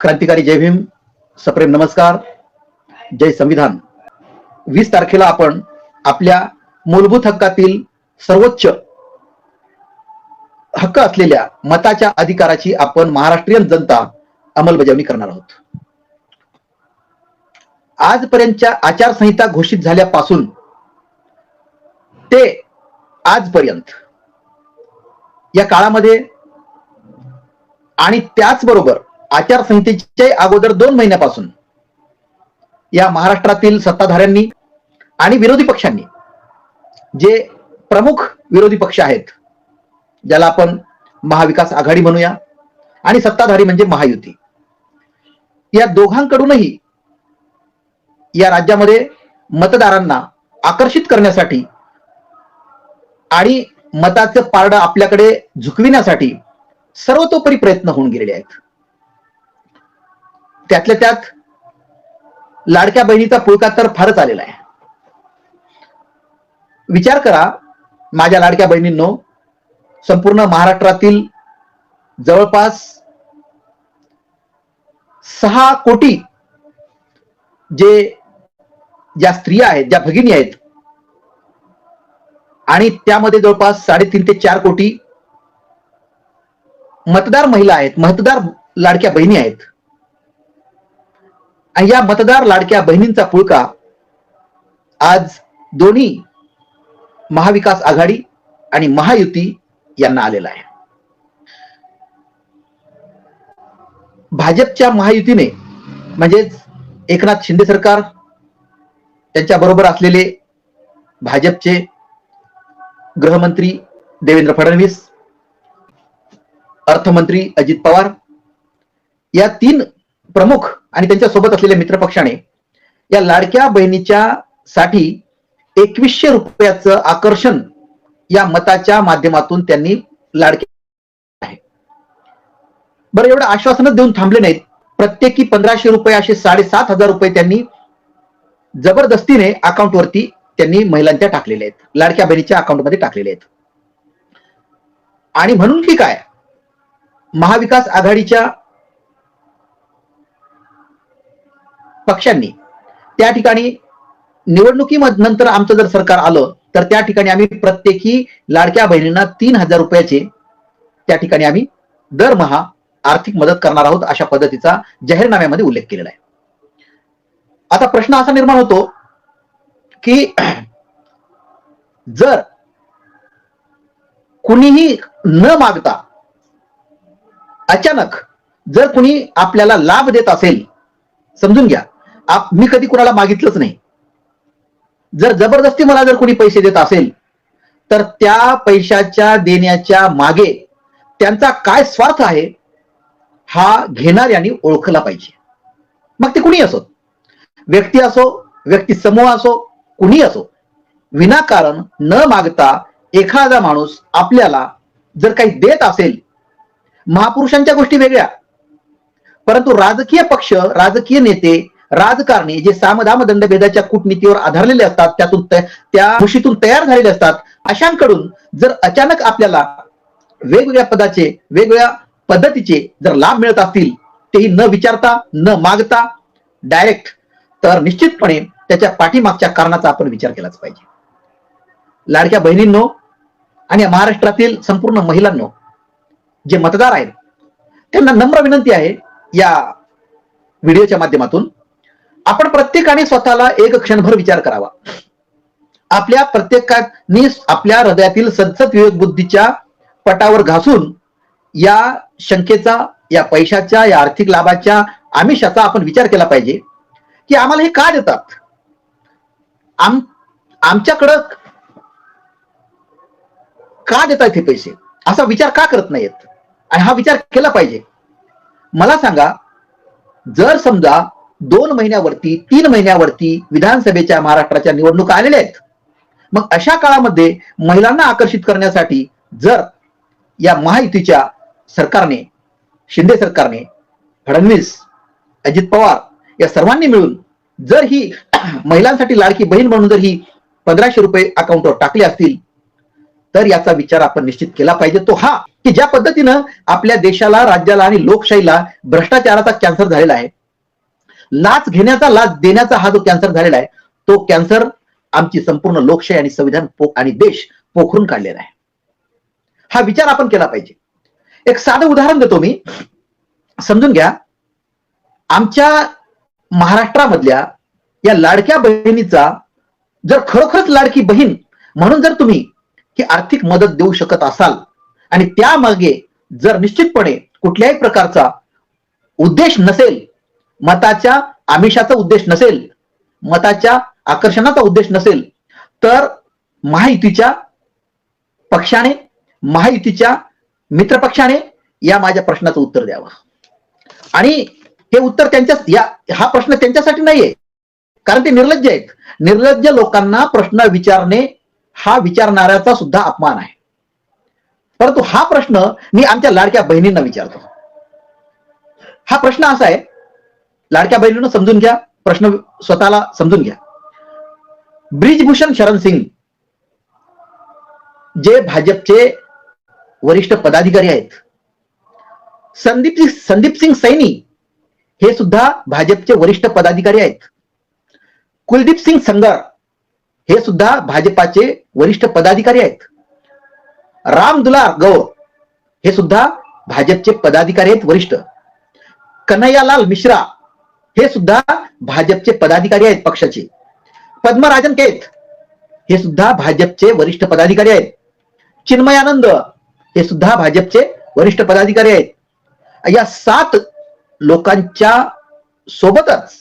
क्रांतिकारी जय भीम, सप्रेम नमस्कार, जय संविधान। 20 तारखेला आपण आपल्या मूलभूत हक्कातील सर्वोच्च हक्क असलेल्या मताच्या अधिकाराची आपण महाराष्ट्रीयन जनता अंमलबजावणी करणार आहोत। आजपर्यंतच्या आचारसंहिता घोषित झाल्यापासून ते आजपर्यंत या काळामध्ये आणि त्याचबरोबर आचारसंहितेच्या अगोदर 2 महिन्यापासून या महाराष्ट्रातील सत्ताधाऱ्यांनी आणि विरोधी पक्षांनी, जे प्रमुख विरोधी पक्ष आहेत, ज्याला आपण महाविकास आघाडी म्हणूया, आणि सत्ताधारी म्हणजे महायुती, या दोघांकडूनही या राज्यामध्ये मतदारांना आकर्षित करण्यासाठी आणि मताचं पारडं आपल्याकडे झुकविण्यासाठी सर्वतोपरी प्रयत्न होऊन गेलेले आहेत। त्यातल्या त्यात लाडक्या बहिणीचा पुळका तर फारच आलेला आहे। विचार करा माझ्या लाडक्या बहिणींनो, संपूर्ण महाराष्ट्रातील जवळपास 6 कोटी ज्या स्त्रिया आहेत, ज्या भगिनी आहेत, आणि त्यामध्ये जवळपास 3.5 ते 4 कोटी मतदार महिला आहेत, मतदार लाडक्या बहिणी आहेत। आणि या मतदार लाडक्या बहिणींचा पुळका आज दोन्ही महाविकास आघाडी आणि महायुती यांना आलेला आहे। भाजपच्या महायुतीने म्हणजेच एकनाथ शिंदे सरकार, त्यांच्या बरोबर असलेले भाजपचे गृहमंत्री देवेंद्र फडणवीस, अर्थमंत्री अजित पवार, या 3 प्रमुख आणि त्यांच्या सोबत असलेल्या मित्रपक्षाने या लाडक्या बहिणीच्या साठी 2100 रुपयाचं आकर्षण या मताच्या माध्यमातून त्यांनी लाडक्या आहे। बरं, एवढं आश्वासनच देऊन थांबले नाहीत। प्रत्येकी 1500 रुपये असे 7500 रुपये त्यांनी जबरदस्तीने अकाउंटवरती त्यांनी महिलांच्या टाकलेले आहेत, लाडक्या बहिणीच्या अकाउंटमध्ये टाकलेले आहेत। आणि म्हणून की काय, महाविकास आघाडीच्या पक्षांनी त्या ठिकाणी निवडणुकीनंतर आमचं जर सरकार आलं तर त्या ठिकाणी आम्ही प्रत्येकी लाडक्या बहिणींना 3000 रुपयाचे त्या ठिकाणी आम्ही दरमहा आर्थिक मदत करणार आहोत, अशा पद्धतीचा जाहीरनाम्यामध्ये उल्लेख केलेला आहे। आता प्रश्न असा निर्माण होतो की जर कुणीही न मागता अचानक जर कुणी आपल्याला लाभ देत असेल, समजून घ्या मी कधी कुणाला मागितलंच नाही, जर जबरदस्ती मला जर कोणी पैसे देत असेल तर त्या पैशाच्या देण्याच्या मागे त्यांचा काय स्वार्थ आहे हा घेणाऱ्यांनी ओळखला पाहिजे। मग ते कुणी असो, व्यक्ती असो, व्यक्ती समूह असो, कुणी असो, विनाकारण न मागता एखादा माणूस आपल्याला जर काही देत असेल, महापुरुषांच्या गोष्टी वेगळ्या, परंतु राजकीय पक्ष, राजकीय नेते, राजकारणी जे सामदाम दंडभेदाच्या कूटनीतीवर आधारलेले असतात, त्यातून त्या खुशीतून तयार झालेले असतात, अशांकडून जर अचानक आपल्याला वेगवेगळ्या पदाचे, वेगवेगळ्या पद्धतीचे जर लाभ मिळत असतील, तेही न विचारता न मागता डायरेक्ट, तर निश्चितपणे त्याच्या पाठीमागच्या कारणाचा आपण विचार केलाच पाहिजे। लाडक्या बहिणींनो आणि महाराष्ट्रातील संपूर्ण महिलांनो, जे मतदार आहेत, त्यांना नम्र विनंती आहे, या व्हिडिओच्या माध्यमातून आपण प्रत्येकाने स्वतःला एक क्षणभर विचार करावा। आपल्या प्रत्येकाने आपल्या हृदयातील सद्सत विवेक बुद्धीच्या पटावर घासून या शंकेचा, या पैशाच्या, या आर्थिक लाभाच्या आमिषाचा आपण विचार केला पाहिजे की आम्हाला हे का देतात, आमच्याकडं का देतात हे पैसे, असा विचार का करत नाहीत, आणि हा विचार केला पाहिजे। मला सांगा, जर समजा 2 महिन्यावरती, 3 महिन्यावरती विधानसभेच्या महाराष्ट्राच्या निवडणुका आलेल्या आहेत, मग अशा काळामध्ये महिलांना आकर्षित करण्यासाठी जर या महायुतीच्या सरकारने, शिंदे सरकारने, फडणवीस, अजित पवार या सर्वांनी मिळून जर ही महिलांसाठी लाडकी बहीण म्हणून जर ही 1500 रुपये अकाउंटवर टाकले असतील, तर याचा विचार आपण निश्चित केला पाहिजे. तो हा की ज्या पद्धतीनं आपल्या देशाला, राज्याला आणि लोकशाहीला भ्रष्टाचाराचा कॅन्सर झालेला आहे, लाच घेण्याचा, लाच देण्याचा हा जो कॅन्सर झालेला आहे, तो कॅन्सर आमची संपूर्ण लोकशाही आणि संविधान आणि देश पोखरून काढलेला आहे. हा विचार आपण केला पाहिजे. एक साधं उदाहरण देतो मी, समजून घ्या. आमच्या महाराष्ट्रामधल्या या लाडक्या बहिणीचा जर खरोखरच लाडकी बहीण म्हणून जर तुम्ही ही आर्थिक मदत देऊ शकत असाल आणि त्यामागे जर निश्चितपणे कुठल्याही प्रकारचा उद्देश नसेल, मताच्या आमिषाचा उद्देश नसेल, मताच्या आकर्षणाचा उद्देश नसेल, तर महायुतीच्या पक्षाने, महायुतीच्या मित्रपक्षाने या माझ्या प्रश्नाचं उत्तर द्यावं. आणि हे उत्तर हा प्रश्न त्यांच्यासाठी नाहीये, कारण ते निर्लज्ज आहेत. निर्लज्ज लोकांना प्रश्न विचारणे हा विचारणाऱ्याचा सुद्धा अपमान आहे. परंतु हा प्रश्न मी आमच्या लाडक्या बहिणींना विचारतो. हा प्रश्न असा आहे, लाडक्या बहिणींना समजून घ्या, प्रश्न स्वतःला समजून घ्या. ब्रिजभूषण शरण सिंग जे भाजपचे वरिष्ठ पदाधिकारी आहेत, संदीप सिंग सैनी हे सुद्धा भाजपचे वरिष्ठ पदाधिकारी आहेत, कुलदीप सिंग संगर हे सुद्धा भाजपाचे वरिष्ठ पदाधिकारी आहेत, रामदुलार गौर हे सुद्धा भाजपचे पदाधिकारी आहेत वरिष्ठ, कन्हैयालाल मिश्रा हे सुद्धा भाजपचे पदाधिकारी आहेत पक्षाचे, पद्मराजन केत हे सुद्धा भाजपचे वरिष्ठ पदाधिकारी आहेत, चिन्मयानंद हे सुद्धा भाजपचे वरिष्ठ पदाधिकारी आहेत. या 7 लोकांच्या सोबतच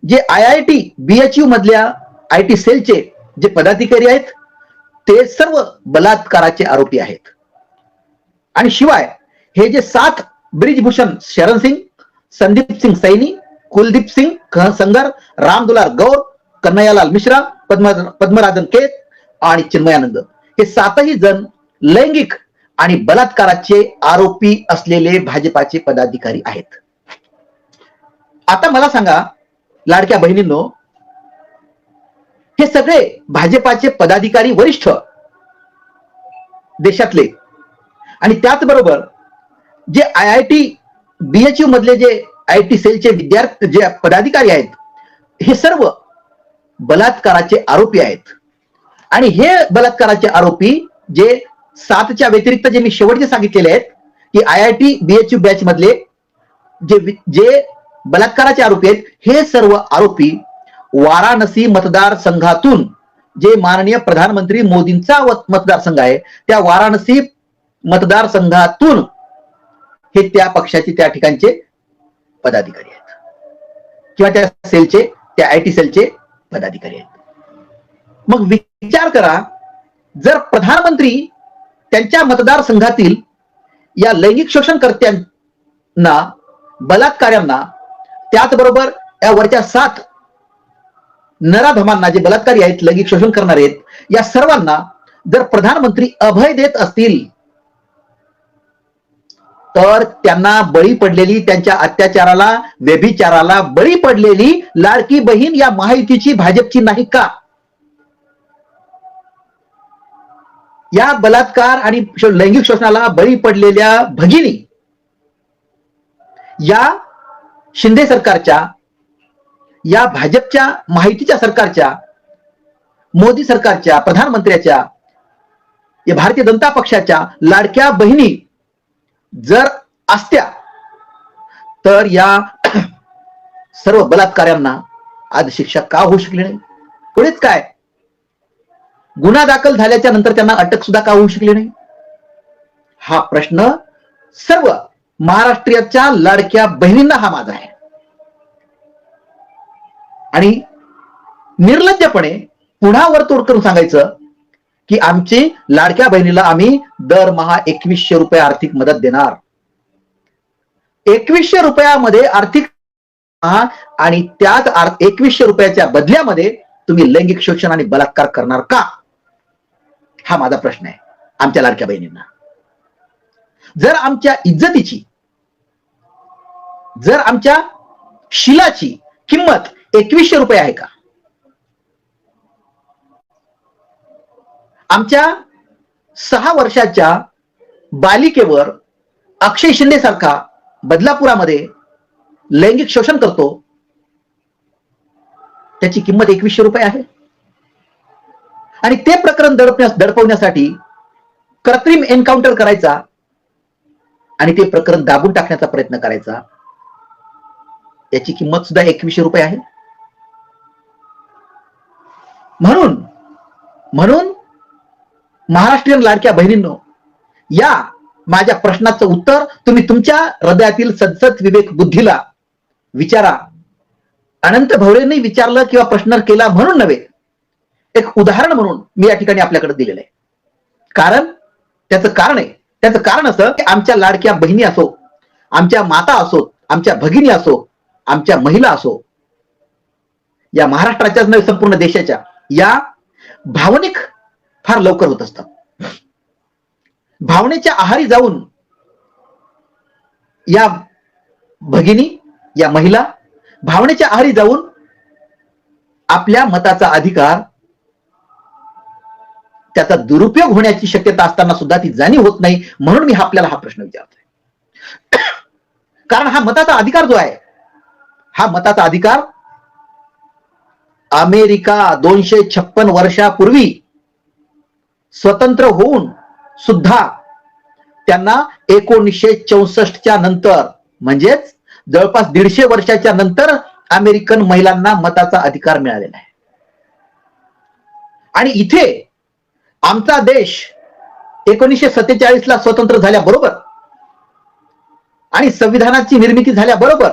जे IIT BHU मधल्या IT सेलचे जे पदाधिकारी आहेत ते सर्व बलात्काराचे आरोपी आहेत. आणि शिवाय हे जे 7 ब्रिजभूषण शरण सिंग, संदीप सिंग सैनी, कुलदीप सिंग संगर, रामदुलार गौर, कन्हैयालाल मिश्रा, पद्मराजन केत आणि चिन्मयानंद हे 7ही जण लैंगिक आणि बलात्काराचे आरोपी असलेले भाजपाचे पदाधिकारी आहेत. आता मला सांगा लाडक्या बहिणींनो, हे सगळे भाजपाचे पदाधिकारी वरिष्ठ देशातले आणि त्याचबरोबर जे IIT BHU मधले जे IT सेलचे विद्यार्थी जे पदाधिकारी आहेत, हे सर्व बलात्काराचे आरोपी आहेत. आणि हे बलात्काराचे आरोपी जे 7च्या व्यतिरिक्त जे मी शेवटचे सांगितलेले आहेत की IIT BHU बॅच मधले जे बलात्काराचे आरोपी आहेत, हे सर्व आरोपी वाराणसी मतदारसंघातून जे माननीय प्रधानमंत्री मोदींचा मतदारसंघ आहे, त्या वाराणसी मतदारसंघातून हे त्या पक्षाचे त्या ठिकाणचे पदाधिकारी आहेत किंवा त्या सेलचे, त्या IT सेलचे पदाधिकारी आहेत. मग विचार करा, जर प्रधानमंत्री त्यांच्या मतदारसंघातील या लैंगिक शोषणकर्त्यांना, बलात्काऱ्यांना, त्याचबरोबर या वरच्या 7 नराधमांना जे बलात्कारी आहेत, लैंगिक शोषण करणारे आहेत, या सर्वांना जर प्रधानमंत्री अभय देत असतील तर त्यांना बळी पडलेली, त्यांच्या अत्याचाराला, व्यभिचाराला बळी पडलेली लाडकी बहीण या महायुतीची, भाजपची नाही का? या बलात्कार आणि लैंगिक शोषणाला बळी पडलेल्या भगिनी या शिंदे सरकारच्या, या भाजपच्या, महायुतीच्या सरकारच्या, मोदी सरकारच्या, प्रधानमंत्र्याच्या, या भारतीय जनता पक्षाच्या लाडक्या बहिणी जर असत्या तर या सर्व बलात्काऱ्यांना आज शिक्षा का होऊ शकली नाही? पुढेच काय, गुन्हा दाखल झाल्याच्या नंतर त्यांना अटक सुद्धा का होऊ शकली नाही? हा प्रश्न सर्व महाराष्ट्राच्या लाडक्या बहिणींना हा माझा आहे. आणि निर्लज्जपणे पुन्हा वरतोड करून सांगायचं की आमची लाडक्या बहिणीला आम्ही दरमहा 2100 रुपये आर्थिक मदत देणार. 2100 रुपयामध्ये आर्थिक आणि त्याच 2100 रुपयाच्या बदल्यामध्ये तुम्ही लैंगिक शोषण आणि बलात्कार करणार का? हा माझा प्रश्न आहे आमच्या लाडक्या बहिणींना. जर आमच्या इज्जतीची, जर आमच्या शिलाची किंमत 2100 रुपये आहे का? आमच्या 6 वर्षाच्या बालिकेवर अक्षय शिंदे सारखा बदलापुरामध्ये लैंगिक शोषण करतो, त्याची किंमत 2100 रुपये आहे. आणि ते प्रकरण दडपवण्यासाठी कृत्रिम एन्काउंटर करायचा आणि ते प्रकरण दाबून टाकण्याचा प्रयत्न करायचा, याची किंमत सुद्धा 2100 रुपये आहे. म्हणून महाराष्ट्रीयन लाडक्या बहिणींनो, या माझ्या प्रश्नाचं उत्तर तुम्ही तुमच्या हृदयातील सद्सद विवेक बुद्धीला विचारा. अनंत भवरेंनी विचारलं किंवा प्रश्न केला म्हणून नव्हे, एक उदाहरण म्हणून मी या ठिकाणी आपल्याकडे दिलेलं आहे. त्याचं कारण असं की आमच्या लाडक्या बहिणी असो, आमच्या माता असो, आमच्या भगिनी असो, आमच्या महिला असो, या महाराष्ट्राच्याच नव्हे संपूर्ण देशाच्या, या भावनिक फार लवकर होत असतात. भावनेच्या आहारी जाऊन या भगिनी, या महिला भावनेच्या आहारी जाऊन आपल्या मताचा अधिकार, त्याचा दुरुपयोग होण्याची शक्यता असताना सुद्धा ती जाणीव होत नाही. म्हणून मी आपल्याला हा प्रश्न विचारतोय. कारण हा मताचा अधिकार जो आहे, हा मताचा अधिकार अमेरिका 256 वर्षापूर्वी स्वतंत्र होऊन सुद्धा त्यांना 1964च्या नंतर, म्हणजेच जवळपास 150 वर्षाच्या नंतर अमेरिकन महिलांना मताचा अधिकार मिळालेला आहे. आणि इथे आमचा देश 1947 ला स्वतंत्र झाल्याबरोबर आणि संविधानाची निर्मिती झाल्याबरोबर,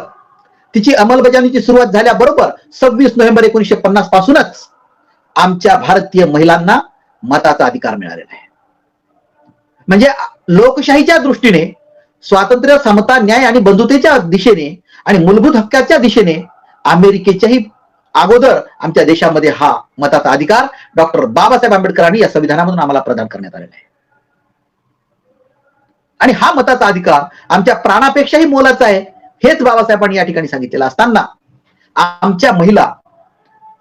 तिची अंमलबजावणीची सुरुवात झाल्याबरोबर 26 नोव्हेंबर 1950 पासूनच आमच्या भारतीय महिलांना मताचा अधिकार मिळालेला आहे. म्हणजे लोकशाहीच्या दृष्टीने, स्वातंत्र्य, समता, न्याय आणि बंधुतेच्या दिशेने आणि मूलभूत हक्काच्या दिशेने अमेरिकेच्याही अगोदर आमच्या देशामध्ये हा मताचा अधिकार डॉक्टर बाबासाहेब आंबेडकरांनी या संविधानामधून आम्हाला प्रदान करण्यात आलेला आहे. आणि हा मताचा अधिकार आमच्या प्राणापेक्षाही मोलाचा आहे, हेच बाबासाहेबांनी या ठिकाणी सांगितलेलं असताना आमच्या महिला,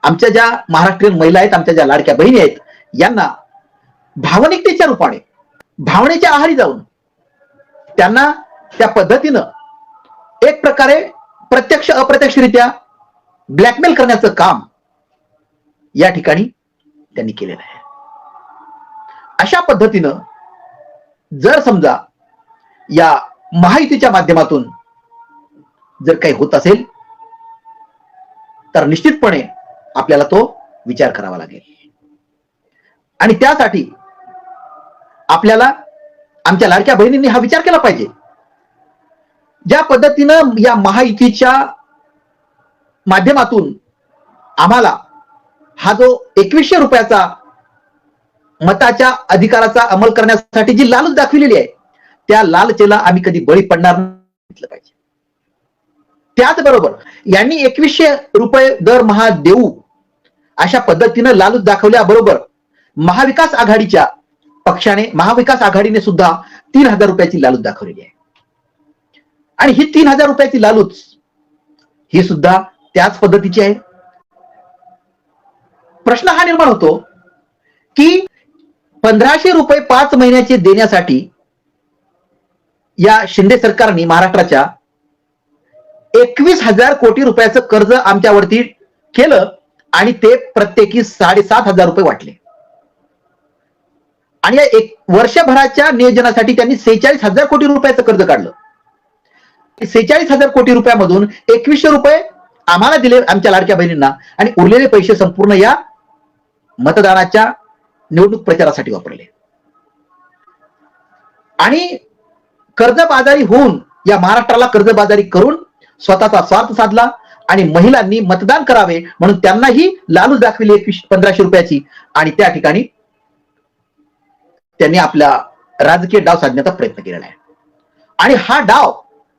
आमच्या ज्या महाराष्ट्रीयन महिला आहेत, आमच्या ज्या लाडक्या बहिणी आहेत, यांना भावनिकतेच्या रूपाने, भावनेच्या आहारी जाऊन त्यांना त्या पद्धतीनं एक प्रकारे प्रत्यक्ष अप्रत्यक्षरित्या ब्लॅकमेल करण्याचं काम या ठिकाणी त्यांनी केलेलं आहे. अशा पद्धतीनं जर समजा या महायुतीच्या माध्यमातून जर काही होत असेल तर निश्चितपणे आपल्याला तो विचार करावा लागेल. आणि त्यासाठी आपल्याला आमच्या लाडक्या बहिणींनी हा विचार केला पाहिजे. ज्या पद्धतीनं या महायुतीच्या माध्यमातून आम्हाला हा जो 2100 रुपयाचा मताच्या अधिकाराचा अंमल करण्यासाठी जी लालच दाखविलेली आहे, त्या लालचेला आम्ही कधी बळी पडणार नाही पाहिजे. त्याचबरोबर यांनी 2100 रुपये दरमहा देऊ अशा पद्धतीनं लालच दाखवल्याबरोबर महाविकास आघाडीच्या पक्षाने, महाविकास आघाडीने सुद्धा 3000 रुपयाची लालूच दाखवलेली आहे. आणि ही 3000 रुपयाची लालूच ही सुद्धा त्याच पद्धतीची आहे. प्रश्न हा निर्माण होतो की 1500 रुपये 5 महिन्याचे देण्यासाठी या शिंदे सरकारने महाराष्ट्राच्या 21,000 कोटी रुपयाचं कर्ज आमच्यावरती केलं आणि ते प्रत्येकी 7,500 रुपये वाटले. आणि या एक वर्षभराच्या नियोजनासाठी त्यांनी 46,000 कोटी रुपयाचं कर्ज काढलं. 46,000 कोटी रुपयामधून 2100 रुपये आम्हाला दिले, आमच्या लाडक्या बहिणींना, आणि उरलेले पैसे संपूर्ण या मतदानाच्या निवडणूक प्रचारासाठी वापरले. आणि कर्जबाजारी होऊन या महाराष्ट्राला कर्जबाजारी करून स्वतःचा स्वार्थ साधला आणि महिलांनी मतदान करावे म्हणून त्यांनाही लालूच दाखविली 1500 रुपयाची. आणि त्या ठिकाणी त्यांनी आपला राजकीय डाव साधण्याचा प्रयत्न केलेला आहे. आणि हा डाव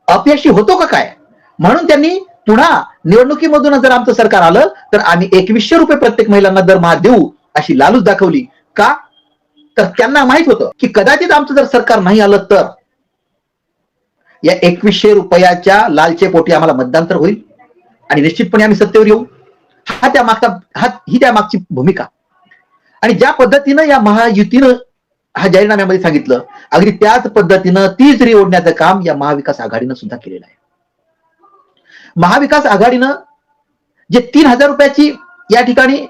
अपयशी होतो का काय, म्हणून त्यांनी पुन्हा निवडणुकीमधून जर आमचं सरकार आलं तर आम्ही 2100 रुपये प्रत्येक महिलांना दरमहा देऊ अशी लालूच दाखवली. का तर त्यांना माहित होतं की कदाचित आमचं जर सरकार नाही आलं तर या 2100 रुपयाच्या लालचे पोटी आम्हाला मतदान तर होईल आणि निश्चितपणे आम्ही सत्तेवर येऊ. ही त्या मागची भूमिका. आणि ज्या पद्धतीनं या महायुतीनं हा जाहीरनाम्यामध्ये सांगितलं, अगदी त्याच पद्धतीनं ती जरी ओढण्याचं काम या महाविकास आघाडीनं सुद्धा केलेलं आहे. महाविकास आघाडीनं जे 3,000 रुपयाची या ठिकाणी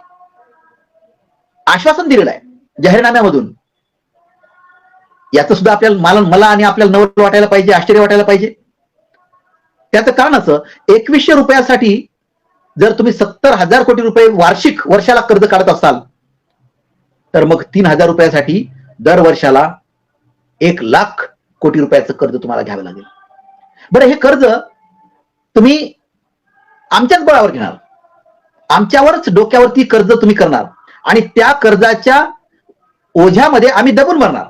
आश्वासन दिलेलं आहे जाहीरनाम्यामधून, याचं सुद्धा आपल्याला मला आणि आपल्याला नवल वाटायला पाहिजे, आश्चर्य वाटायला पाहिजे. त्याचं कारण असं, 2100 रुपयासाठी जर तुम्ही 70,000 कोटी रुपये वार्षिक वर्षाला कर्ज काढत असाल, तर मग 3,000 रुपयासाठी दर वर्षाला 1,00,000 कोटी रुपयाचं कर्ज तुम्हाला घ्यावं लागेल. बरं, हे कर्ज तुम्ही आमच्याच बळावर घेणार, आमच्यावरच डोक्यावरती कर्ज तुम्ही करणार आणि त्या कर्जाच्या ओझ्यामध्ये आम्ही दबून मरणार,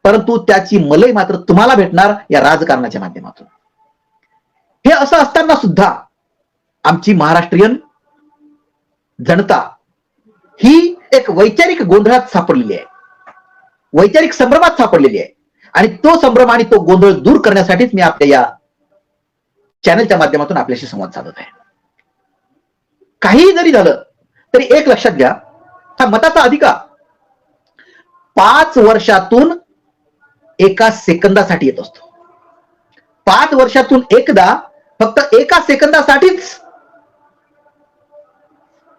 परंतु त्याची मलई मात्र तुम्हाला भेटणार या राजकारणाच्या माध्यमातून. हे असं असताना सुद्धा आमची महाराष्ट्रीयन जनता ही एक वैचारिक गोंधळात सापडलेली आहे, वैचारिक संभ्रमात सापडलेली आहे. आणि तो संभ्रम आणि तो गोंधळ दूर करण्यासाठीच मी आपल्या या चॅनलच्या माध्यमातून आपल्याशी संवाद साधत आहे. काहीही जरी झालं तरी एक लक्षात घ्या, हा मताचा अधिकार 5 वर्षातून एका सेकंदासाठी येत असतो. 5 वर्षातून एकदा, फक्त एका सेकंदासाठीच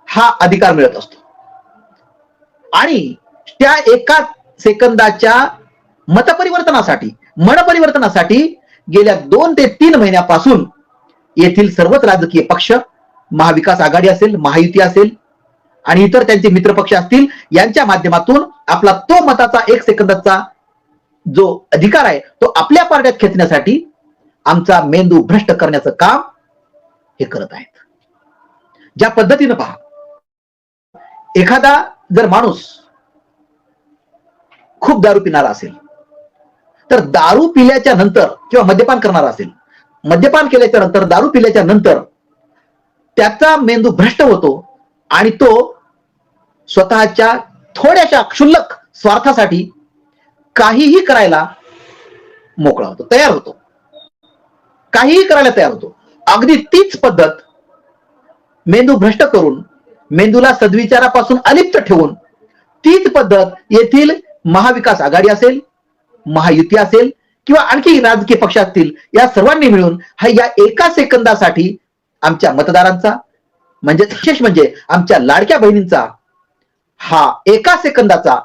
हा अधिकार मिळत असतो. आणि त्या एका सेकंदाच्या मतपरिवर्तनासाठी, मनपरिवर्तनासाठी गेल्या 2 ते 3 महिन्यापासून येथील सर्वच राजकीय पक्ष, महाविकास आघाडी असेल, महायुती असेल आणि इतर त्यांचे मित्रपक्ष असतील, यांच्या माध्यमातून आपला तो मताचा 1 सेकंदाचा जो अधिकार आहे तो आपल्या पारड्यात खेचण्यासाठी आमचा मेंदू भ्रष्ट करण्याचं काम हे करत आहेत. ज्या पद्धतीनं पहा, एखादा जर माणूस खूप दारू पिणारा असेल, तर दारू पिल्याच्या नंतर किंवा मद्यपान करणारा असेल, मद्यपान केल्याच्या नंतर, दारू पिल्याच्या नंतर त्याचा मेंदू भ्रष्ट होतो आणि तो स्वतःच्या थोड्याशा क्षुल्लक स्वार्थासाठी काहीही करायला मोकळा होतो, तयार होतो, काहीही करायला तयार होतो. अगदी तीच पद्धत मेंदू भ्रष्ट करून, मेंदूला सद्विचारापासून अलिप्त ठेवून, तीच पद्धत येथील महाविकास आघाडी असेल, महायुती असेल किंवा आणखी राजकीय पक्ष असतील, या सर्वांनी मिळून हा या एका सेकंदासाठी आमच्या मतदारांचा, म्हणजे विशेष म्हणजे आमच्या लाडक्या बहिणींचा हा एका सेकंदाचा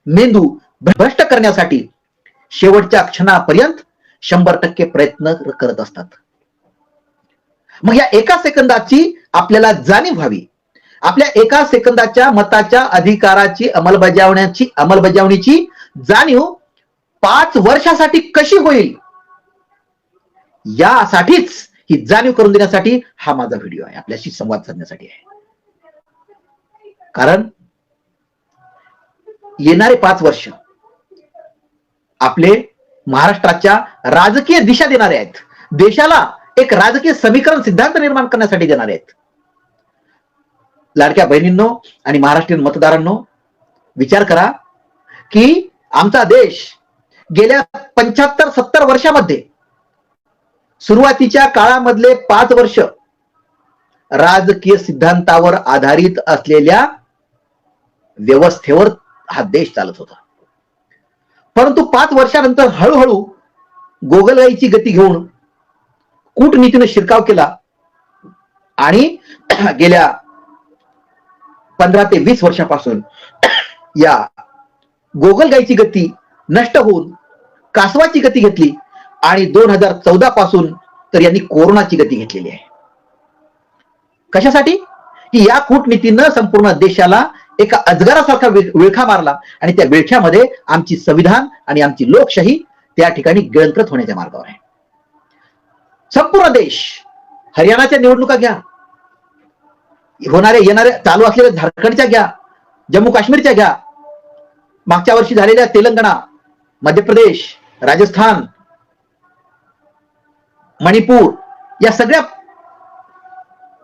मेंदू भ्रष्ट करण्यासाठी शेवटच्या क्षणापर्यंत 100% प्रयत्न करत असतात. मग या एका सेकंदाची आपल्याला जाणीव व्हावी, आपल्या एका सेकंदाच्या मताच्या अधिकाराची अंमलबजावणीची जाणीव 5 वर्षासाठी कशी होईल, यासाठीच, ही जाणीव करून देण्यासाठी हा माझा व्हिडिओ आहे, आपल्याशी संवाद साधण्यासाठी आहे. कारण येणारे 5 वर्ष आपले महाराष्ट्राच्या राजकीय दिशा देणारे आहेत, देशाला एक राजकीय समीकरण सिद्धांत निर्माण करण्यासाठी देणारे आहेत. लाडक्या बहिणींनो आणि महाराष्ट्रीयन मतदारांनो, विचार करा की आमचा देश गेल्या 75-70 वर्षामध्ये सुरुवातीच्या काळामधले 5 वर्ष राजकीय सिद्धांतावर आधारित असलेल्या व्यवस्थेवर हा देश चालत होता. परंतु 5 वर्षानंतर हळूहळू गोगलगाईची गती घेऊन कूटनीतीने शिरकाव केला आणि गेल्या 15 ते 20 वर्षापासून या गोगलगाईची गती नष्ट होऊन कासवाची गती घेतली आणि 2014 पासून तर यांनी कोरोनाची गती घेतलेली आहे. कशासाठी? की या कूटनीतीनं संपूर्ण देशाला एका अजगरासारखा विळखा मारला आणि त्या विळख्यामध्ये आमची संविधान आणि आमची लोकशाही त्या ठिकाणी गिळंकृत होण्याच्या मार्गावर आहे. संपूर्ण देश, हरियाणाच्या निवडणुका घ्या, येणाऱ्या चालू असलेल्या झारखंडच्या घ्या, जम्मू काश्मीरच्या घ्या, मागच्या वर्षी झालेल्या तेलंगणा, मध्य प्रदेश, राजस्थान, मणिपूर, या सगळ्या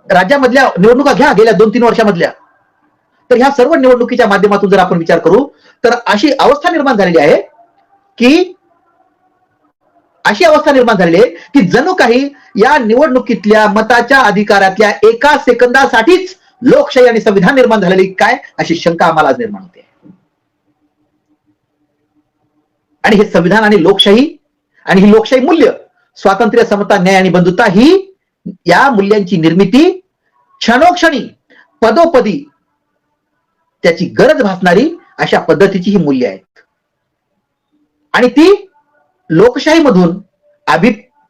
राज्यामधल्या निवडणुका घ्या गेल्या 2-3 वर्षामधल्या. तर ह्या सर्व निवडणुकीच्या माध्यमातून जर आपण विचार करू तर अशी अवस्था निर्माण झालेली आहे की जणू काही या निवडणुकीतल्या मताच्या अधिकारातल्या एका सेकंदासाठीच लोकशाही आणि संविधान निर्माण झालेली काय, अशी शंका आम्हाला आज निर्माण होते. आणि हे संविधान आणि लोकशाही आणि ही लोकशाही मूल्य स्वातंत्र्य, समता, न्याय आणि बंधुता ही या मूल्यांची निर्मिती क्षणोक्षणी पदोपदी त्याची गरज भासणारी अशा पद्धतीची ही मूल्य आहेत आणि ती लोकशाहीमधून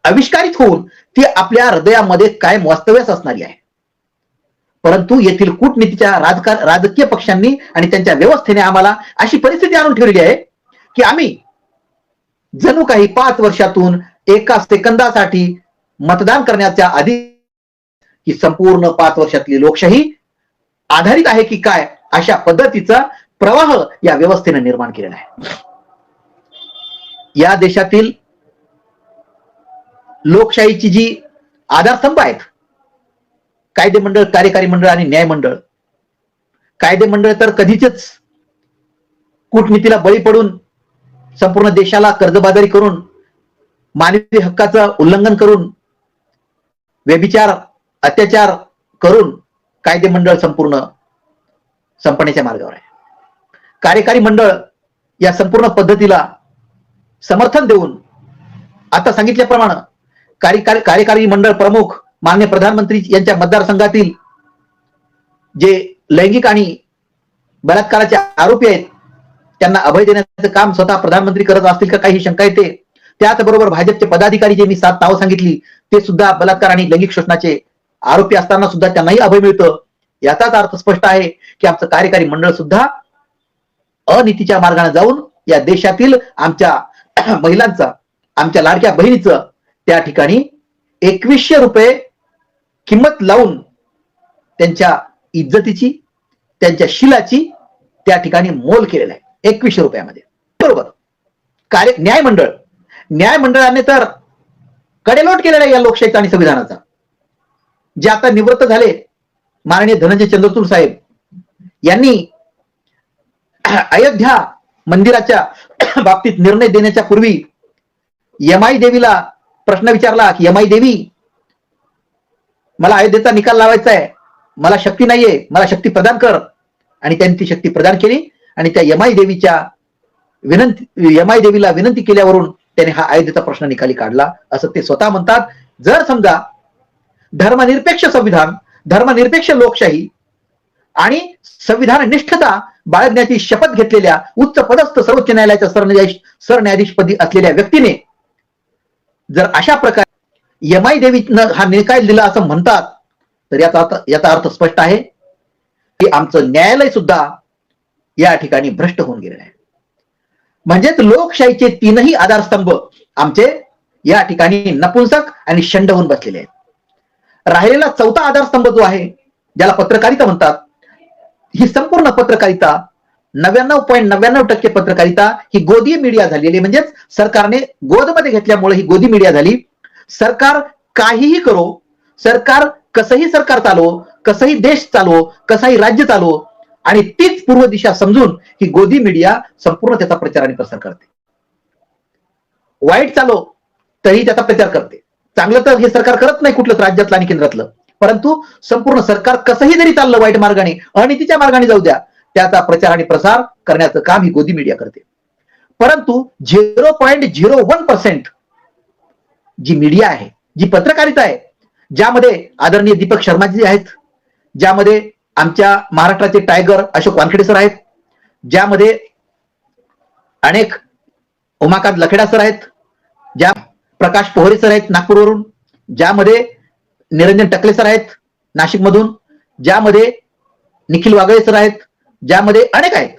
आविष्कारित होऊन ती आपल्या हृदयामध्ये कायम वास्तव्यास असणारी आहे. परंतु येथील कूटनीतीच्या राजकीय पक्षांनी आणि त्यांच्या व्यवस्थेने आम्हाला अशी परिस्थिती आणून ठेवलेली आहे की आम्ही जणू काही 5 वर्षातून एका सेकंदासाठी मतदान करण्याच्या आधी ही संपूर्ण 5 वर्षातली लोकशाही आधारित आहे की काय अशा पद्धतीचा प्रवाह या व्यवस्थेने निर्माण केलेला आहे. या देशातील लोकशाहीची जी आधारस्तंभ आहेत, कायदे मंडळ, कार्यकारी मंडळ आणि न्याय मंडळ. कायदे मंडळ तर कधीच कूटनीतीला बळी पडून संपूर्ण देशाला कर्जबाजारी करून, मानवी हक्काचं उल्लंघन करून, व्यभिचार, अत्याचार करून कायदे मंडळ संपूर्ण संपण्याच्या मार्गावर आहे. कार्यकारी मंडळ या संपूर्ण पद्धतीला समर्थन देऊन आता सांगितल्याप्रमाणे कार्यकारी मंडळ प्रमुख माननीय प्रधानमंत्री यांच्या मतदारसंघातील जे लैंगिक आणि बलात्काराचे आरोपी आहेत त्यांना अभय देण्याचं काम स्वतः प्रधानमंत्री करत असतील का काही शंका येते. त्याचबरोबर भाजपचे पदाधिकारी जे मी 7 नावं सांगितली ते सुद्धा बलात्कार आणि लैंगिक शोषणाचे आरोपी असताना सुद्धा त्यांनाही अभय मिळतं. याचाच अर्थ स्पष्ट आहे की आमचं कार्यकारी मंडळ सुद्धा अनीतीच्या मार्गाने जाऊन या देशातील आमच्या महिलांचा, आमच्या लाडक्या बहिणीचं त्या ठिकाणी 2100 रुपये किंमत लावून त्यांच्या इज्जतीची, त्यांच्या शिलाची त्या ठिकाणी मोल केलेला आहे 2100 रुपयामध्ये. बरोबर. न्याय मंडळाने तर कडेलोट केलेला आहे या लोकशाहीचा आणि संविधानाचा. जे आता निवृत्त झाले माननीय धनंजय चंद्रचूड साहेब यांनी अयोध्या मंदिराच्या बाबतीत निर्णय देण्याच्या पूर्वी यमाई देवीला प्रश्न विचारला की यमाई देवी, मला अयोध्येचा निकाल लावायचा आहे, मला शक्ती नाहीये, मला शक्ती प्रदान कर. आणि त्यांनी ती शक्ती प्रदान केली आणि त्या यमाई देवीला विनंती केल्यावरून त्याने हा अयोध्येचा प्रश्न निकाली काढला असं ते स्वतः म्हणतात. जर समजा धर्मनिरपेक्ष संविधान, धर्मनिरपेक्ष लोकशाही आणि संविधान निष्ठता बाळगण्याची शपथ घेतलेल्या उच्च पदस्थ सर्वोच्च न्यायालयाच्या सरन्यायाधीशपदी असलेल्या व्यक्तीने जर अशा प्रकारे यमाई देवीनं हा निकाल दिला असं म्हणतात तर याचा अर्थ स्पष्ट आहे की आमचं न्यायालय सुद्धा या ठिकाणी भ्रष्ट होऊन गेलेलं आहे. म्हणजेच लोकशाहीचे 3ही आधारस्तंभ आमचे या ठिकाणी नपुंसक आणि शंड होऊन बसलेले आहेत. राहिलेला 4था आधारस्तंभ जो आहे ज्याला पत्रकारिता म्हणतात, ही संपूर्ण पत्रकारिता 99.99% पत्रकारिता ही गोदी मीडिया झालेली, म्हणजेच सरकारने गोदमध्ये घेतल्यामुळे ही गोदी मीडिया झाली. सरकार काहीही करो, सरकार कसंही सरकार चालवो, कसंही देश चालवो, कसंही राज्य चालवो आणि तीच पूर्व दिशा समजून ही गोदी मीडिया संपूर्ण त्याचा प्रचार आणि प्रसार करते. वाईट चालव तरी त्याचा प्रचार करते, चांगलं तर हे सरकार करत नाही कुठलंच राज्यातलं आणि केंद्रातलं. परंतु संपूर्ण सरकार कसंही जरी चाललं वाईट मार्गाने, अनितीच्या मार्गाने जाऊ द्या, त्याचा प्रचार आणि प्रसार करण्याचं काम ही गोदी मीडिया करते. परंतु 0.01% जी मीडिया आहे, जी पत्रकारिता आहे, ज्यामध्ये आदरणीय दीपक शर्माजी आहेत, ज्यामध्ये आमच्या महाराष्ट्राचे टायगर अशोक वानखेडे सर आहेत, ज्यामध्ये अनेक उमाकांत लखेडा सर आहेत, ज्या प्रकाश पोहरे सर आहेत नागपूरवरून, ज्यामध्ये निरंजन टकले सर आहेत नाशिकमधून, ज्यामध्ये निखिल वागळे सर आहेत, ज्यामध्ये अनेक आहेत.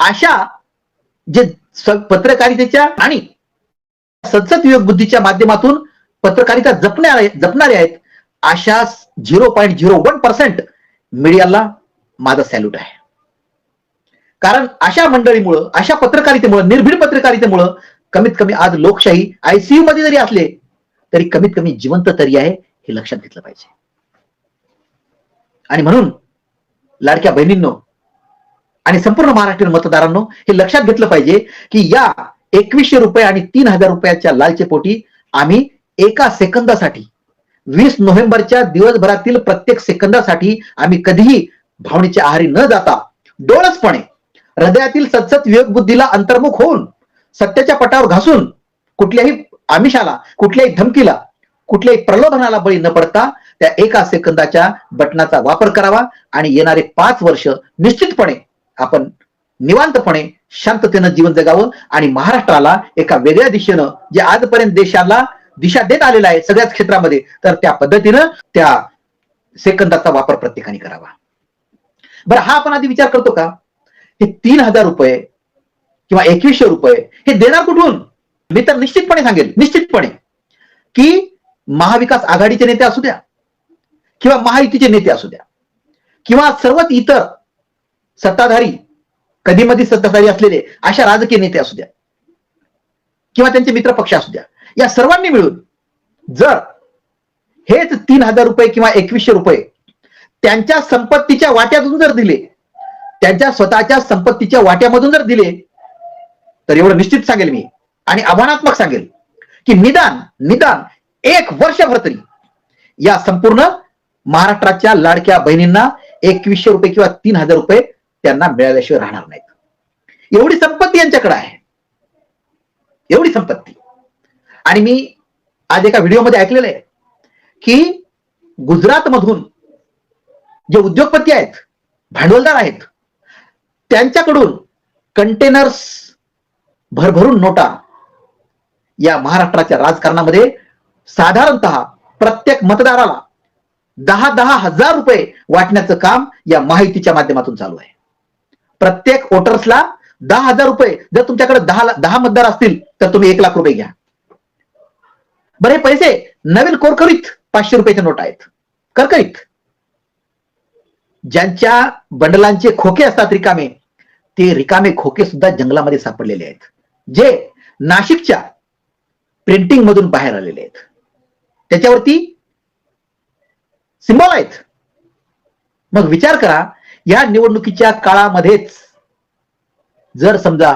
अशा जे पत्रकारितेच्या आणि सतत विवेक बुद्धीच्या माध्यमातून पत्रकारिता जपणारे आहेत, अशा 0.01% मीडियाला माझा सॅल्यूट आहे. कारण अशा मंडळीमुळं, अशा पत्रकारितेमुळं, निर्भीड पत्रकारितेमुळं कमीत कमी आज लोकशाही ICU मध्ये जरी असले तरी कमीत कमी जिवंत तरी आहे हे लक्षात घेतलं पाहिजे. आणि म्हणून लाडक्या बहिणींनो आणि संपूर्ण महाराष्ट्रीय मतदारांनो हे लक्षात घेतलं पाहिजे की या 2100 रुपये आणि 3000 रुपयाच्या लालचेपोटी आम्ही एका सेकंदासाठी 20 नोव्हेंबरच्या दिवसभरातील प्रत्येक सेकंदासाठी आम्ही कधीही भावनेच्या आहारी न जाता डोळसपणे हृदयातील सतत विवेक बुद्धीला अंतर्मुख होऊन सत्याच्या पटावर घासून कुठल्याही आमिषाला, कुठल्याही धमकीला, कुठल्याही प्रलोभनाला बळी न पडता त्या एका सेकंदाच्या बटनाचा वापर करावा आणि येणारे 5 वर्ष निश्चितपणे आपण निवांतपणे शांततेनं जीवन जगावं आणि महाराष्ट्राला एका वेगळ्या दिशेनं, जे आजपर्यंत देशाला दिशा देत आलेला आहे सगळ्याच क्षेत्रामध्ये, तर त्या पद्धतीनं त्या सेकंदाचा वापर प्रत्येकाने करावा. बरं, हा आपण आधी विचार करतो का, हे 3,000 रुपये किंवा 2100 रुपये हे देणार कुठून? मी तर निश्चितपणे सांगेल, निश्चितपणे, की महाविकास आघाडीचे नेते असू द्या किंवा महायुतीचे नेते असू द्या किंवा सर्वच इतर सत्ताधारी, कधी मधी सत्ताधारी असलेले अशा राजकीय नेते असू द्या किंवा त्यांचे मित्र पक्ष असू द्या, या सर्वांनी मिळून जर हेच 3,000 रुपये किंवा 2100 रुपये त्यांच्या संपत्तीच्या वाट्यातून जर दिले, त्यांच्या स्वतःच्या संपत्तीच्या वाट्यामधून जर दिले, तर एवढं निश्चित सांगेल मी आणि आव्हानात्मक सांगेल की निदान 1 वर्षभर तरी या संपूर्ण महाराष्ट्राच्या लाडक्या बहिणींना 2100 रुपये किंवा 3,000 रुपये त्यांना मिळाल्याशिवाय राहणार नाहीत. एवढी संपत्ती यांच्याकडे आहे, एवढी संपत्ती. आणि मी आज एका व्हिडिओमध्ये ऐकलेलं आहे की गुजरात मधून जे उद्योगपती आहेत, भांडवलदार आहेत, त्यांच्याकडून कंटेनर्स भरभरून नोटा या महाराष्ट्राच्या राजकारणामध्ये साधारणतः प्रत्येक मतदाराला 10,000 रुपये वाटण्याचं काम या माहितीच्या माध्यमातून चालू आहे. प्रत्येक वोटर्सला 10,000 रुपये. जर तुमच्याकडे 10 मतदार असतील तर तुम्ही 1 लाख रुपये घ्या. बरे, पैसे नवीन कोरकरीत 500 रुपयाच्या नोट आहेत, करकरीत. ज्यांच्या बंडलांचे खोके असतात रिकामे, ते रिकामे खोके सुद्धा जंगलामध्ये सापडलेले आहेत, जे नाशिकच्या प्रिंटिंग मधून बाहेर आलेले आहेत. त्याच्यावरती सिंबॉल आहेत. मग विचार करा, या निवडणुकीच्या काळामध्येच जर समजा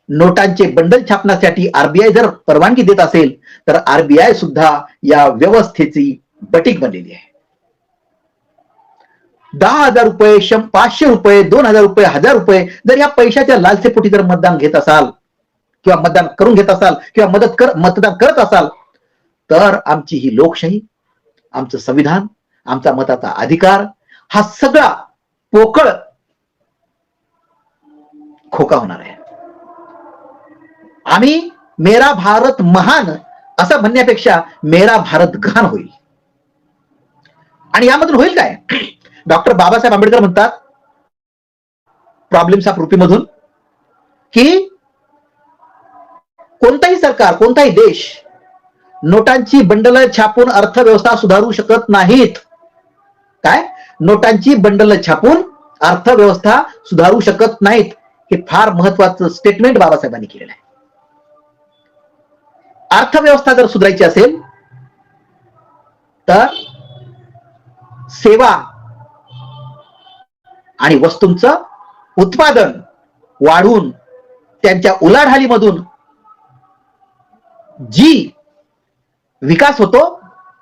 नोटांचे बंडल छापण्यासाठी आरबीआय जर परवानगी देत असेल, तर आरबीआय सुद्धा या व्यवस्थेची बटीक बनलेली आहे. 10,000 रुपये, 500 रुपये, 2,000 रुपये, 1,000 रुपये जर या पैशाच्या लालसेपोटी जर मतदान घेत असाल किंवा मतदान करून घेत असाल किंवा मतदान करत असाल, तर आमची ही लोकशाही, आमचं संविधान, आमचा मताचा अधिकार हा सगळा पोकळ खोका होणार आहे. आम्ही मेरा भारत महान असं म्हणण्यापेक्षा मेरा भारत घाण होईल. आणि यामधून होईल काय? डॉक्टर बाबासाहेब आंबेडकर म्हणतात प्रॉब्लेम्स ऑफ रुपीमधून की कोणताही सरकार, कोणताही देश नोटांची बंडल छापून अर्थव्यवस्था सुधारू शकत नाहीत. काय? नोटांची बंडल छापून अर्थव्यवस्था सुधारू शकत नाहीत. हे फार महत्वाचं स्टेटमेंट बाबासाहेबांनी केलेलं आहे. अर्थव्यवस्था जर सुधारायची असेल तर सेवा आणि वस्तूंचं उत्पादन वाढून त्यांच्या उलाढालीमधून जी विकास होतो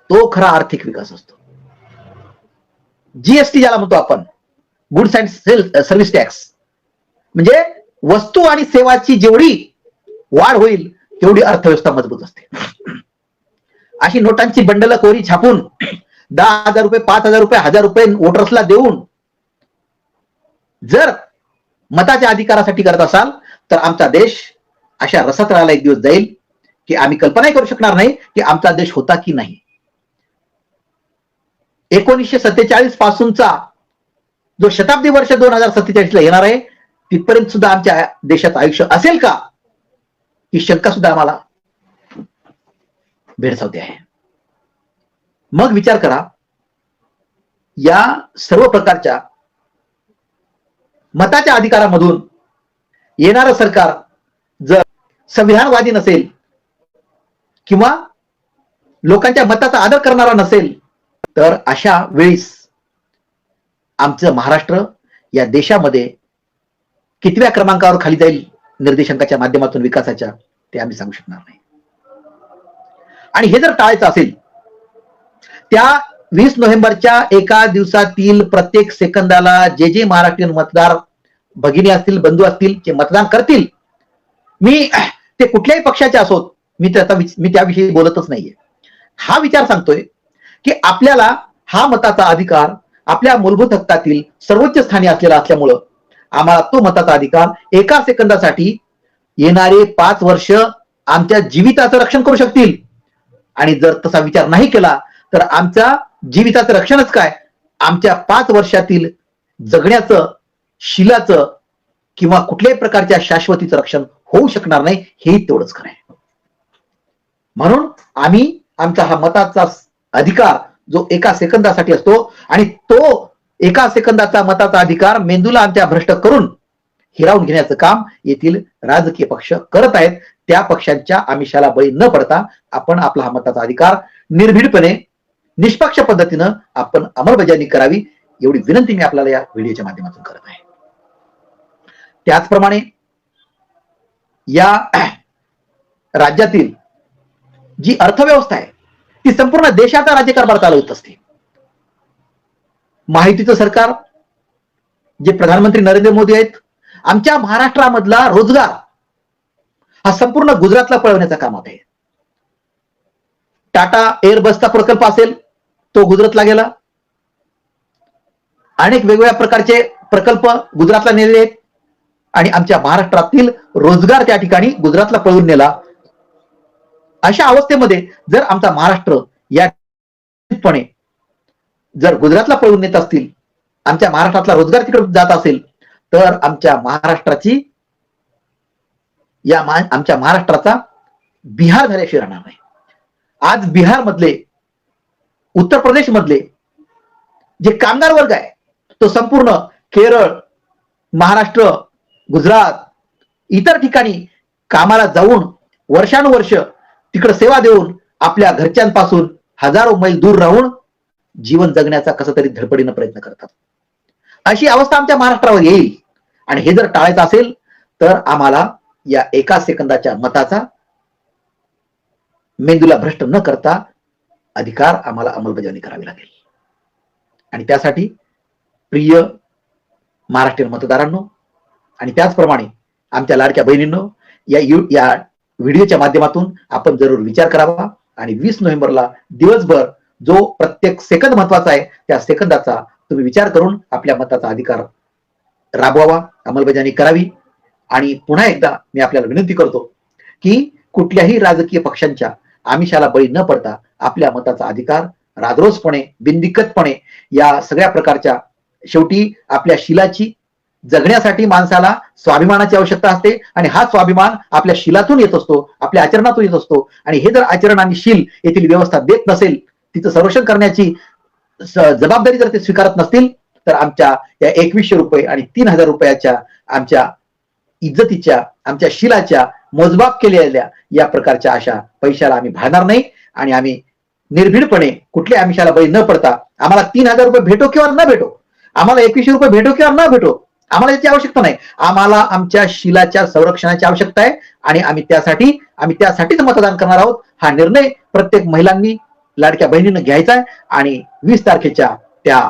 तो खरा आर्थिक विकास असतो. जीएसटी ज्याला म्हणतो आपण, गुड्स अँड सर्व्हिस टॅक्स, म्हणजे वस्तू आणि सेवाची जेवढी वाढ होईल तेवढी अर्थव्यवस्था मजबूत असते. अशी नोटांची बंडल कोरी छापून 10,000 रुपये, 5,000 रुपये, 1,000 रुपये वोटर्सला देऊन जर मताच्या अधिकारासाठी करत असाल तर आमचा देश अशा रसातळाला एक दिवस जाईल की आम्ही कल्पनाही करू शकणार नाही की आमचा देश होता की नाही. 1947 पासूनचा जो शताब्दी वर्ष 2047 ला येणार आहे, तिथपर्यंत सुद्धा आमच्या देशाचं आयुष्य असेल का, ही शंका सुद्धा आम्हाला भेडसावते आहे. मग विचार करा, या सर्व प्रकारच्या मताच्या अधिकारामधून येणारं सरकार जर संविधानवादी नसेल किंवा लोकांच्या मताचा आदर करणारा नसेल, तर अशा वेळीस आमचं महाराष्ट्र या देशामध्ये कितव्या क्रमांकावर खाली जाईल निर्देशांकाच्या माध्यमातून विकासाच्या, ते आम्ही सांगू शकणार नाही. आणि हे जर टाळायचं असेल, त्या 20 नोव्हेंबरच्या एका दिवसातील प्रत्येक सेकंदाला जे महाराष्ट्रीयन मतदार भगिनी असतील, बंधू असतील, जे मतदान करतील, मी ते कुठल्याही पक्षाचे असोत, मी त्याविषयी बोलतच नाहीये. हा विचार सांगतोय की आपल्याला हा मताचा अधिकार आपल्या मूलभूत हक्कातील सर्वोच्च स्थानी असलेला असल्यामुळं आम्हाला तो मताचा अधिकार एका सेकंदासाठी येणारे 5 वर्ष आमच्या जीविताचं रक्षण करू शकतील. आणि जर तसा विचार नाही केला तर आमच्या जीविताचं रक्षणच काय, आमच्या 5 वर्षातील जगण्याचं, शीलाचं किंवा कुठल्याही प्रकारच्या शाश्वतीचं रक्षण होऊ शकणार नाही, हेही तेवढंच खरं आहे. म्हणून आम्ही आमचा हा मताचा अधिकार जो एका सेकंदासाठी असतो आणि तो एका सेकंदाचा मताचा अधिकार मेंदूला आमच्या भ्रष्ट करून हिरावून घेण्याचं काम येथील राजकीय पक्ष करत आहेत. त्या पक्षांच्या आमिषाला बळी न पडता आपण आपला हा मताचा अधिकार निर्भीडपणे, निष्पक्ष पद्धतीनं आपण अंमलबजावणी करावी, एवढी विनंती मी आपल्याला या व्हिडिओच्या माध्यमातून करत आहे. त्याचप्रमाणे या राज्यातील जी अर्थव्यवस्था आहे ती संपूर्ण देशाचा राज्यकारभार चालवत असते. माहितीचं सरकार, जे प्रधानमंत्री नरेंद्र मोदी आहेत, आमच्या महाराष्ट्रामधला रोजगार हा संपूर्ण गुजरातला पळवण्याचा कामात आहे. टाटा एअरबसचा प्रकल्प असेल तो गुजरातला गेला. अनेक वेगवेगळ्या प्रकारचे प्रकल्प गुजरातला नेले आहेत आणि आमच्या महाराष्ट्रातील रोजगार त्या ठिकाणी गुजरातला पळवून नेला. अशा अवस्थेमध्ये जर आमचा महाराष्ट्र या जर गुजरातला पळवून नेत असतील, आमच्या महाराष्ट्रातला रोजगार तिकडे जात असेल, तर आमच्या महाराष्ट्राचा बिहार झाल्याशिवाय राहणार नाही. आज बिहार मधले, उत्तर प्रदेश मधले जे कामगार वर्ग आहे तो संपूर्ण केरळ, महाराष्ट्र, गुजरात इतर ठिकाणी कामाला जाऊन वर्षानुवर्ष तिकडे सेवा देऊन आपल्या घरच्यांपासून हजारो मैल दूर राहून जीवन जगण्याचा कसा तरी धडपडीनं प्रयत्न करतात. अशी अवस्था आमच्या महाराष्ट्रावर येईल आणि हे जर टाळायचं असेल तर आम्हाला या एका सेकंदाच्या मताचा मेंदूला भ्रष्ट न करता अधिकार आम्हाला अंमलबजावणी करावी लागेल. आणि त्यासाठी प्रिय महाराष्ट्रीयन मतदारांनो आणि त्याचप्रमाणे आमच्या लाडक्या बहिणींनो, या व्हिडिओच्या माध्यमातून आपण जरूर विचार करावा आणि 20 नोव्हेंबरला दिवसभर जो प्रत्येक सेकंद महत्वाचा आहे त्या सेकंदाचा तुम्ही विचार करून आपल्या मताचा अधिकार राबवावा, अंमलबजावणी करावी. आणि पुन्हा एकदा मी आपल्याला विनंती करतो की कुठल्याही राजकीय पक्षांच्या आमिषाला बळी न पडता आपल्या मताचा अधिकार राजरोसपणे, बिनदिक्कतपणे या सगळ्या प्रकारच्या, शेवटी आपल्या शीलाची, जगण्यासाठी माणसाला स्वाभिमानाची आवश्यकता असते आणि हा स्वाभिमान आपल्या शीलातून येत असतो, आपल्या आचरणातून येत असतो. आणि हे जर आचरण आणि शील येथील व्यवस्था देत नसेल, तिचं संरक्षण करण्याची जबाबदारी जर ते स्वीकारत नसतील, तर आमच्या या 2100 रुपये आणि 3000 रुपयाच्या आमच्या इज्जतीच्या, आमच्या शीलाच्या मोजमाप केलेल्या या प्रकारच्या अशा पैशाला आम्ही भाळणार नाही. आणि आम्ही निर्भीडपणे कुठल्या आमिषाला बळी न पडता, आम्हाला 3000 रुपये भेटो किंवा न भेटो, आम्हाला 2100 रुपये भेटो किंवा न भेटो, आम्हाला याची आवश्यकता नाही. आम्हाला आमच्या शीलाच्या संरक्षणाची आवश्यकता आहे आणि आम्ही त्यासाठीच मतदान करणार आहोत. हा निर्णय प्रत्येक महिलांनी, लाडक्या बहिणींनी घ्यायचा आहे आणि 20 तारखेच्या त्या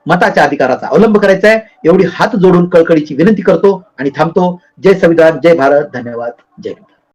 मताच्या अधिकाराचा अवलंब करायचा आहे. एवढी हात जोडून कळकळीची विनंती करतो आणि थांबतो. जय संविधान, जय भारत, धन्यवाद, जय हिंद.